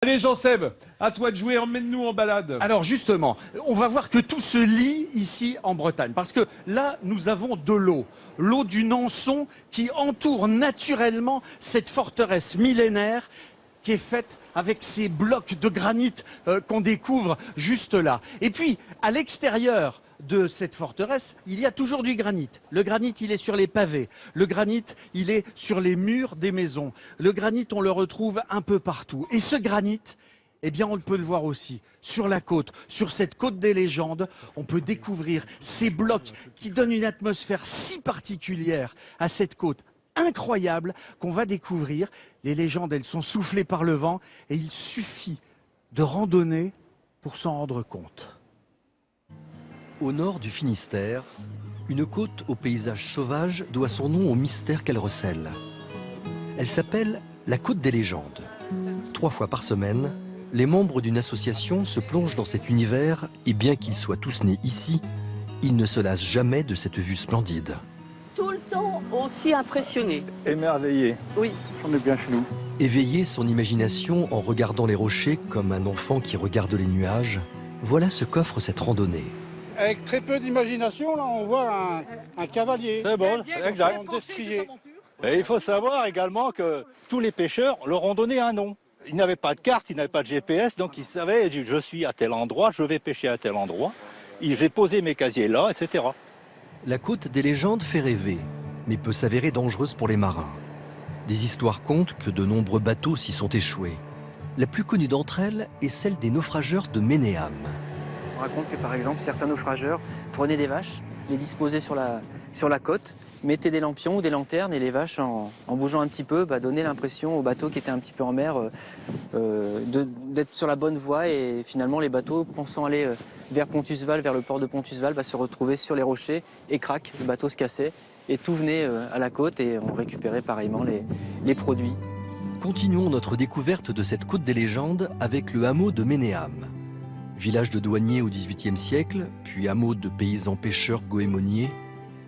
Allez Jean-Seb, à toi de jouer, emmène-nous en balade. Alors justement, on va voir que tout se lie ici en Bretagne. Parce que là, nous avons de l'eau. L'eau du Nançon qui entoure naturellement cette forteresse millénaire qui est faite avec ces blocs de granit qu'on découvre juste là. Et puis, à l'extérieur de cette forteresse, il y a toujours du granit. Le granit, il est sur les pavés. Le granit, il est sur les murs des maisons. Le granit, on le retrouve un peu partout. Et ce granit, eh bien, on peut le voir aussi sur la côte, sur cette côte des légendes. On peut découvrir ces blocs qui donnent une atmosphère si particulière à cette côte incroyable qu'on va découvrir. Les légendes, elles sont soufflées par le vent et il suffit de randonner pour s'en rendre compte. Au nord du Finistère, une côte au paysage sauvage doit son nom au mystère qu'elle recèle. Elle s'appelle la Côte des légendes. 3 fois par semaine, les membres d'une association se plongent dans cet univers et bien qu'ils soient tous nés ici, ils ne se lassent jamais de cette vue splendide. Tout le temps aussi impressionné. Émerveillé. Oui. On est bien chez nous. Éveiller son imagination en regardant les rochers comme un enfant qui regarde les nuages, voilà ce qu'offre cette randonnée. Avec très peu d'imagination, là, on voit un cavalier. C'est bon, exact. Un destrier. Et il faut savoir également que tous les pêcheurs leur ont donné un nom. Ils n'avaient pas de carte, ils n'avaient pas de GPS, donc ils savaient, je suis à tel endroit, je vais pêcher à tel endroit. J'ai posé mes casiers là, etc. La Côte des légendes fait rêver, mais peut s'avérer dangereuse pour les marins. Des histoires content que de nombreux bateaux s'y sont échoués. La plus connue d'entre elles est celle des naufrageurs de Ménéam. On raconte que par exemple certains naufrageurs prenaient des vaches, les disposaient sur la côte, mettaient des lampions ou des lanternes et les vaches en bougeant un petit peu donnaient l'impression aux bateaux qui étaient un petit peu en mer d'être sur la bonne voie et finalement les bateaux pensant aller vers Pontusval, vers le port de Pontusval, se retrouvaient sur les rochers et crac, le bateau se cassait et tout venait à la côte et on récupérait pareillement les produits. Continuons notre découverte de cette côte des légendes avec le hameau de Ménéam. Village de douaniers au XVIIIe siècle, puis hameau de paysans pêcheurs goémoniers,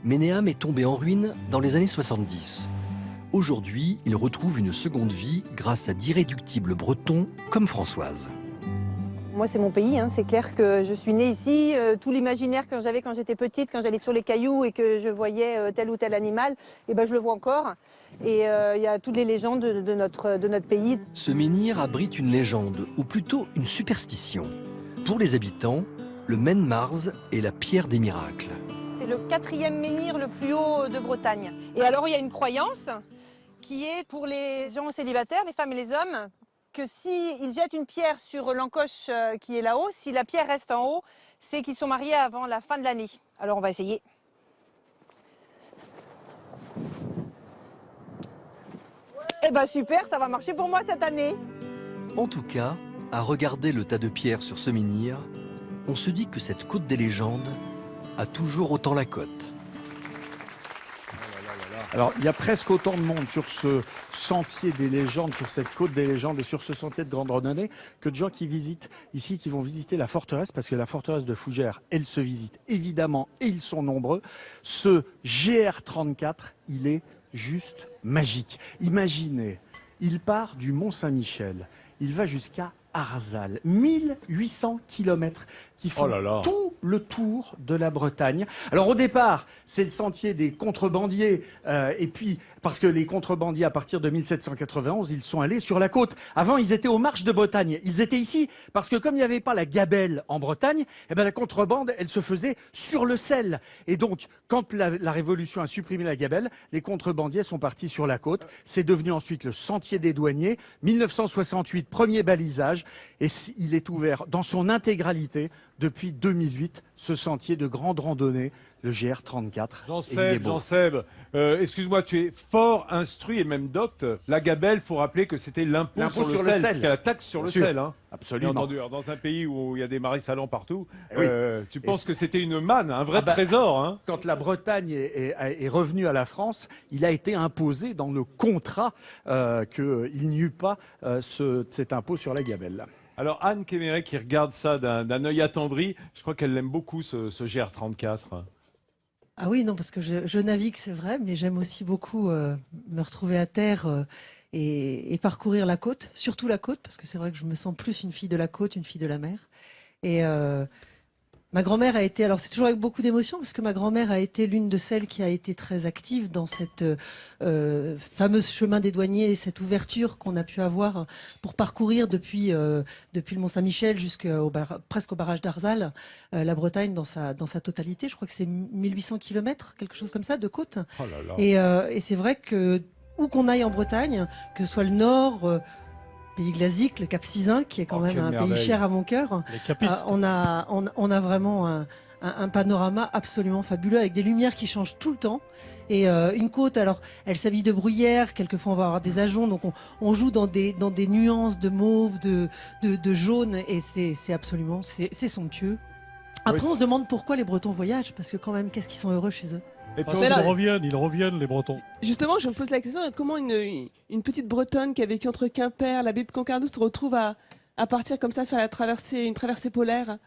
Ménéam est tombé en ruine dans les années 70. Aujourd'hui, il retrouve une seconde vie grâce à d'irréductibles Bretons comme Françoise. Moi, c'est mon pays, hein. C'est clair que je suis née ici. Tout l'imaginaire que j'avais quand j'étais petite, quand j'allais sur les cailloux et que je voyais tel ou tel animal, je le vois encore. Et il y a toutes les légendes de notre pays. Ce menhir abrite une légende, ou plutôt une superstition. Pour les habitants, le Maine-Mars est la pierre des miracles. C'est le 4e menhir le plus haut de Bretagne. Et alors, il y a une croyance qui est pour les gens célibataires, les femmes et les hommes, que s'ils jettent une pierre sur l'encoche qui est là-haut, si la pierre reste en haut, c'est qu'ils sont mariés avant la fin de l'année. Alors, on va essayer. Eh ben super, ça va marcher pour moi cette année. En tout cas, à regarder le tas de pierres sur ce menhir, on se dit que cette côte des légendes a toujours autant la cote. Alors, il y a presque autant de monde sur ce sentier des légendes, sur cette côte des légendes et sur ce sentier de grande randonnée que de gens qui visitent ici, qui vont visiter la forteresse, parce que la forteresse de Fougères, elle se visite évidemment et ils sont nombreux. Ce GR34, il est juste magique. Imaginez, il part du Mont-Saint-Michel, il va jusqu'à Arzal, 1800 km qui font tout le tour de la Bretagne. Alors au départ, c'est le sentier des contrebandiers, et puis parce que les contrebandiers, à partir de 1791, ils sont allés sur la côte. Avant, ils étaient aux marches de Bretagne. Ils étaient ici parce que comme il n'y avait pas la gabelle en Bretagne, la contrebande, elle se faisait sur le sel. Et donc, quand la Révolution a supprimé la gabelle, les contrebandiers sont partis sur la côte. C'est devenu ensuite le sentier des douaniers. 1968, premier balisage. Et il est ouvert dans son intégralité depuis 2008, ce sentier de grande randonnée, le GR34. Jean-Seb, excuse-moi, tu es fort instruit et même docte. La gabelle, faut rappeler que c'était l'impôt sur le sel. C'était la taxe sur le sel. Hein. Absolument. Bien entendu. Alors, dans un pays où il y a des marais salants partout, Oui. tu penses que c'était une manne, un vrai trésor. Hein. Quand la Bretagne est revenue à la France, il a été imposé dans le contrat qu'il n'y eut pas cet impôt sur la gabelle. Alors Anne Kéméré qui regarde ça d'un œil attendri, je crois qu'elle l'aime beaucoup ce GR34. Ah oui, non, parce que je navigue, c'est vrai, mais j'aime aussi beaucoup me retrouver à terre et parcourir la côte, surtout la côte, parce que c'est vrai que je me sens plus une fille de la côte, une fille de la mer. Et ma grand-mère a été, alors c'est toujours avec beaucoup d'émotion, parce que ma grand-mère a été l'une de celles qui a été très active dans cette fameuse chemin des douaniers, cette ouverture qu'on a pu avoir pour parcourir depuis le Mont-Saint-Michel presque au barrage d'Arzal, la Bretagne dans sa totalité. Je crois que c'est 1800 km, quelque chose comme ça, de côte. Oh là là. Et c'est vrai que où qu'on aille en Bretagne, que ce soit le nord, pays Glazic, le Cap Sizun, qui est quand même un pays cher à mon cœur. On a vraiment un panorama absolument fabuleux avec des lumières qui changent tout le temps. Et une côte, alors, elle s'habille de bruyère, quelquefois on va avoir des ajoncs, donc on joue dans des nuances de mauve, de jaune, et c'est absolument, c'est somptueux. Après, on se demande pourquoi les Bretons voyagent, parce que quand même, qu'est-ce qu'ils sont heureux chez eux. Et puis ils reviennent les Bretons. Justement, je me pose la question, comment une petite Bretonne qui a vécu entre Quimper, la baie de Concarneau se retrouve à partir comme ça, faire une traversée polaire?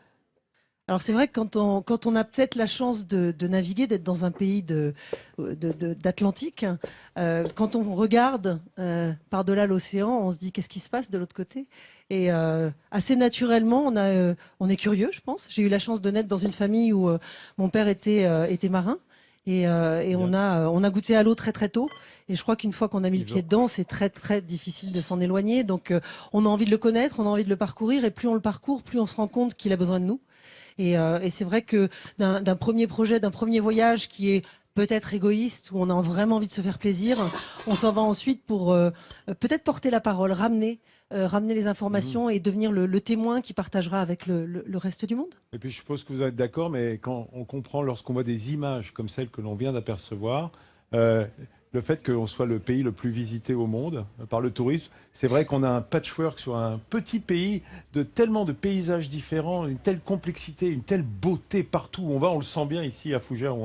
Alors c'est vrai que quand on a peut-être la chance de naviguer, d'être dans un pays d'Atlantique, quand on regarde par-delà l'océan, on se dit qu'est-ce qui se passe de l'autre côté. Et assez naturellement, on est curieux, je pense. J'ai eu la chance de naître dans une famille où mon père était marin. Et on a goûté à l'eau très très tôt. Et je crois qu'une fois qu'on a mis le pied dedans, c'est très très difficile de s'en éloigner. Donc on a envie de le connaître, on a envie de le parcourir. Et plus on le parcourt, plus on se rend compte qu'il a besoin de nous. Et c'est vrai que d'un premier projet, d'un premier voyage qui est peut-être égoïste, où on a vraiment envie de se faire plaisir, on s'en va ensuite pour peut-être porter la parole, ramener les informations et devenir le témoin qui partagera avec le reste du monde. Et puis je suppose que vous êtes d'accord, mais quand on comprend, lorsqu'on voit des images comme celles que l'on vient d'apercevoir, le fait qu'on soit le pays le plus visité au monde par le tourisme, c'est vrai qu'on a un patchwork sur un petit pays de tellement de paysages différents, une telle complexité, une telle beauté partout où on va, on le sent bien ici à Fougères.